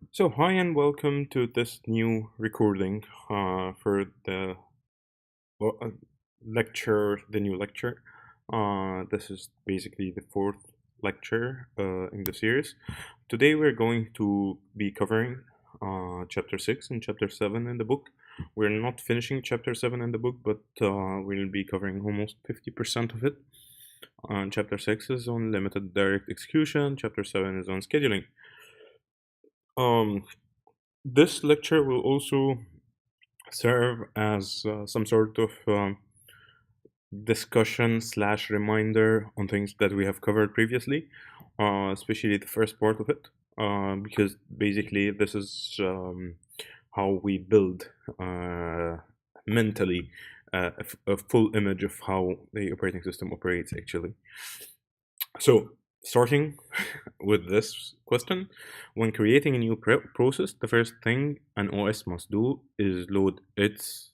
So, hi and welcome to this new recording for the uh, uh, the new lecture. This is basically the fourth lecture in the series. Today, we're going to be covering chapter 6 and chapter 7 in the book. We're not finishing chapter 7 in the book, but we'll be covering almost 50% of it. Chapter 6 is on limited direct execution, chapter 7 is on scheduling. Um, this lecture will also serve as some sort of discussion slash reminder on things that we have covered previously, especially the first part of it, because basically this is how we build mentally a full image of how the operating system operates actually. So, starting with this question, when creating a new process, the first thing an OS must do is load its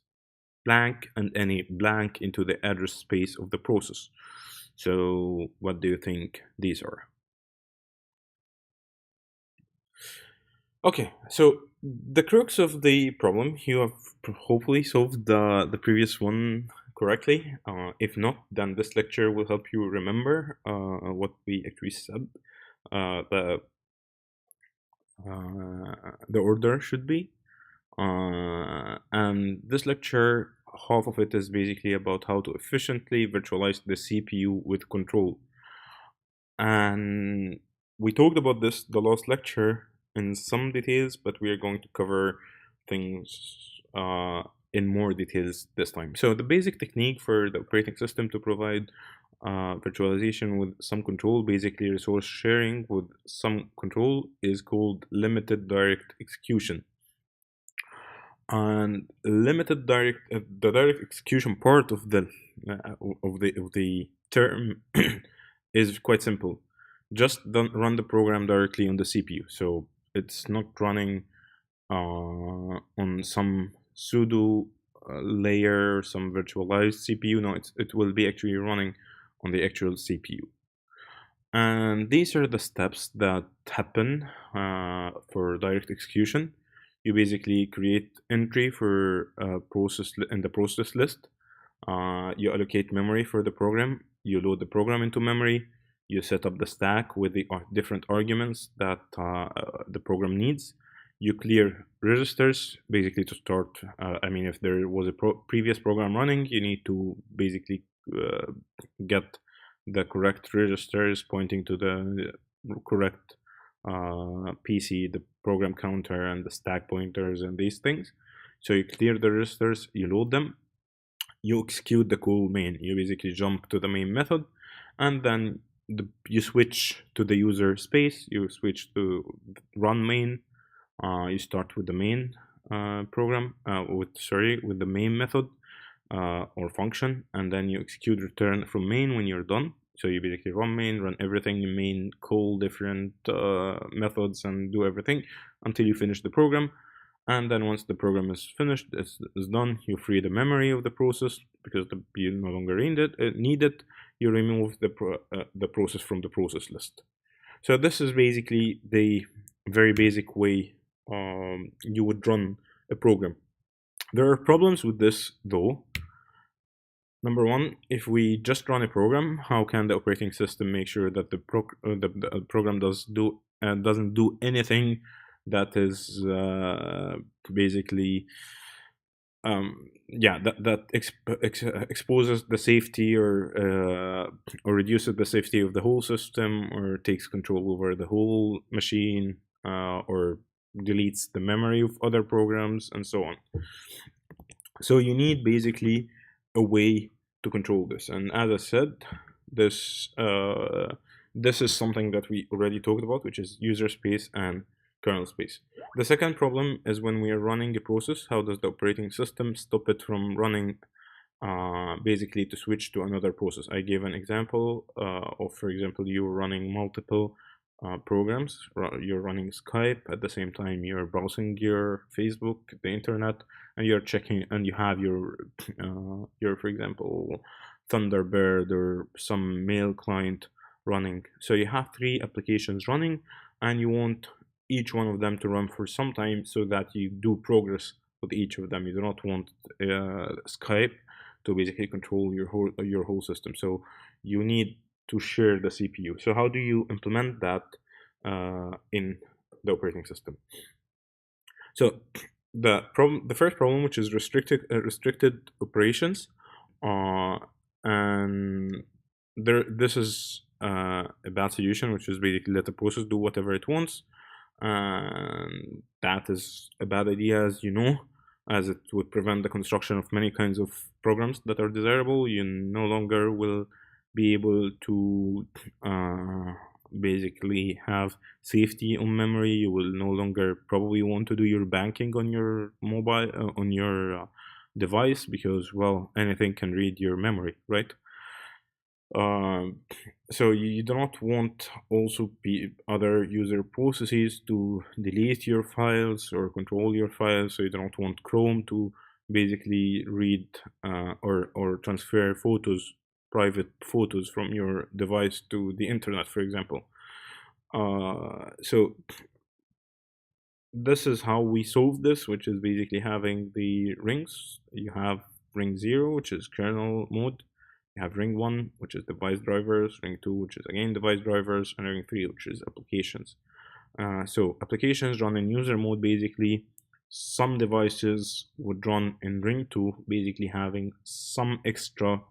blank and any blank into the address space of the process. So, what do you think these are? Okay, so the crux of the problem, you have hopefully solved the previous one correctly. If not, then this lecture will help you remember what we actually said. Uh, the the order should be. And this lecture, half of it is basically about how to efficiently virtualize the CPU with control. And we talked about this the last lecture in some details, but we are going to cover things in more details this time. So the basic technique for the operating system to provide virtualization with some control, basically resource sharing with some control, is called limited direct execution. And limited direct the direct execution part of the term is quite simple. Just don't run the program directly on the CPU, so it's not running on some pseudo layer, some virtualized CPU. No, it will be actually running on the actual CPU. And these are the steps that happen for direct execution. You basically create entry for in the process list. You allocate memory for the program. You load the program into memory. You set up the stack with the different arguments that the program needs. You clear registers basically to start. I mean, if there was a previous program running, you need to basically uh, get the correct registers pointing to the correct PC, the program counter, and the stack pointers, and these things. So you clear the registers, you load them, you execute the call main. You basically jump to the main method, and then you switch to the user space. You switch to run main. You start with the main program with the main method or function, and then you execute return from main when you're done. So you basically run main, run everything in main, call different methods, and do everything until you finish the program. And then once the program is finished, is done, you free the memory of the process because you no longer need it. You remove the process from the process list. So this is basically the very basic way you would run a program. There are problems with this though. Number one, if we just run a program, how can the operating system make sure that the program doesn't do anything that is basically exposes the safety or reduces the safety of the whole system or takes control over the whole machine or deletes the memory of other programs and so on. So you need basically a way to control this. And as I said, this this is something that we already talked about, which is user space and kernel space. The second problem is when we are running a process, how does the operating system stop it from running basically to switch to another process? I gave an example of, for example, you running multiple programs. You're running Skype at the same time you're browsing your Facebook, the internet, and you're checking, and you have your for example Thunderbird or some mail client running. So you have three applications running, and you want each one of them to run for some time so that you do progress with each of them. You do not want Skype to basically control your whole system. So you need to share the CPU. So how do you implement that in the operating system? So the first problem, which is restricted operations, uh, and this is a bad solution, which is basically let the process do whatever it wants, and that is a bad idea, as you know, as it would prevent the construction of many kinds of programs that are desirable. You no longer will be able to basically have safety on memory. You will no longer probably want to do your banking on your mobile on your device, because, well, anything can read your memory, right? um, so you do not want also other user processes to delete your files or control your files. So you do not want Chrome to basically read or transfer photos, private photos from your device to the internet, for example. So this is how we solve this, which is basically having the rings. You have ring 0, which is kernel mode. You have ring 1, which is device drivers, ring 2, which is again device drivers, and ring 3, which is applications. So applications run in user mode. Basically, some devices would run in ring 2, basically having some extra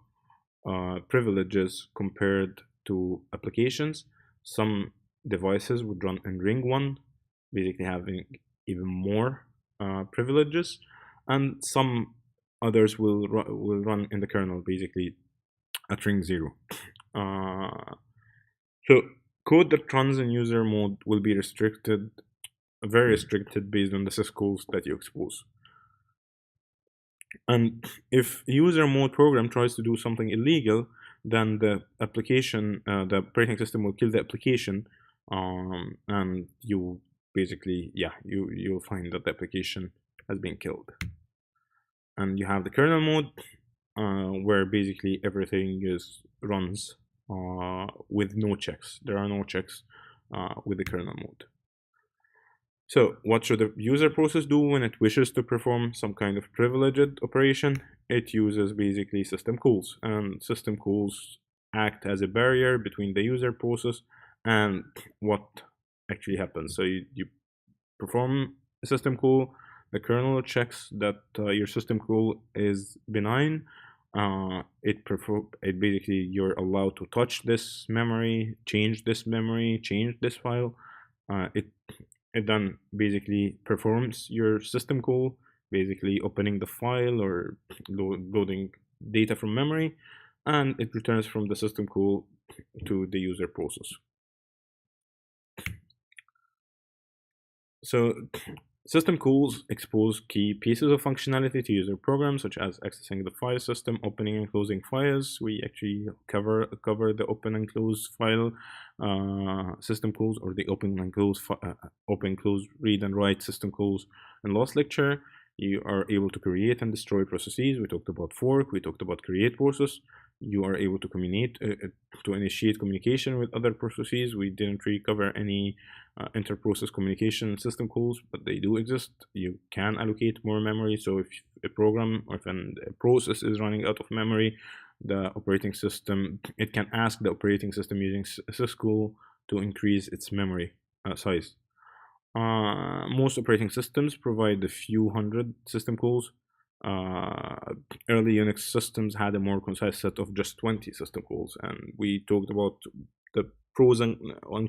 privileges compared to applications. Some devices would run in ring 1, basically having even more privileges, and some others will run in the kernel, basically at ring 0. So code that runs in user mode will be restricted, very restricted, based on the syscalls that you expose. And if user mode program tries to do something illegal, then the application, the operating system will kill the application, and you basically, yeah, you'll find that the application has been killed. And you have the kernel mode, where basically everything runs with no checks. There are no checks with the kernel mode. So what should the user process do when it wishes to perform some kind of privileged operation? It uses basically system calls, and system calls act as a barrier between the user process and what actually happens. So you perform a system call, the kernel checks that your system call is benign. It basically, you're allowed to touch this memory, change this memory, change this file. It then basically performs your system call, basically opening the file or loading data from memory, and it returns from the system call to the user process. So system calls expose key pieces of functionality to user programs, such as accessing the file system, opening and closing files. We actually cover the open and close file system calls, or the open, close, read and write system calls in last lecture. You are able to create and destroy processes. We talked about fork. We talked about create process. You are able to initiate communication with other processes. We didn't really cover any inter-process communication system calls, but they do exist. You can allocate more memory. So if a program or if a process is running out of memory, the operating system, it can ask the operating system using syscall to increase its memory size. Most operating systems provide a few hundred system calls. Early Unix systems had a more concise set of just 20 system calls, and we talked about the pros and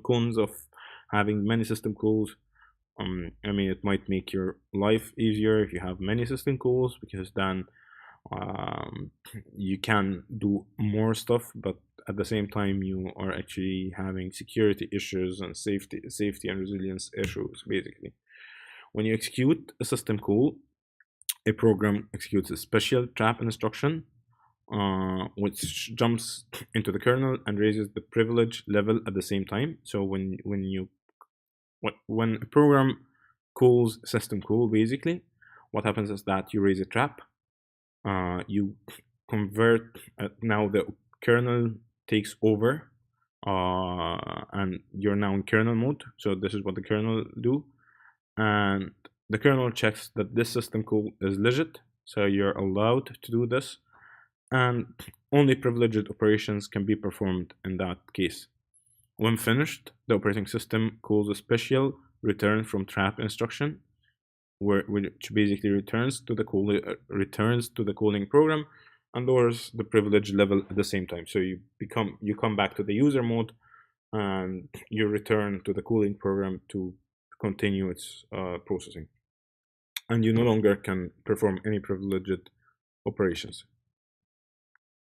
cons of having many system calls. I mean, it might make your life easier if you have many system calls, because then you can do more stuff, but at the same time you are actually having security issues and safety and resilience issues. Basically, when you execute a system call, a program executes a special trap instruction, which jumps into the kernel and raises the privilege level at the same time. So when a program calls system call, basically what happens is that you raise a trap, you convert, now the kernel takes over and you're now in kernel mode. So this is what the kernel do, and the kernel checks that this system call is legit, so you're allowed to do this, and only privileged operations can be performed in that case. When finished, the operating system calls a special return from trap instruction, which basically returns to the calling program and lowers the privilege level at the same time. So you come back to the user mode and you return to the calling program to continue its processing, and you no longer can perform any privileged operations.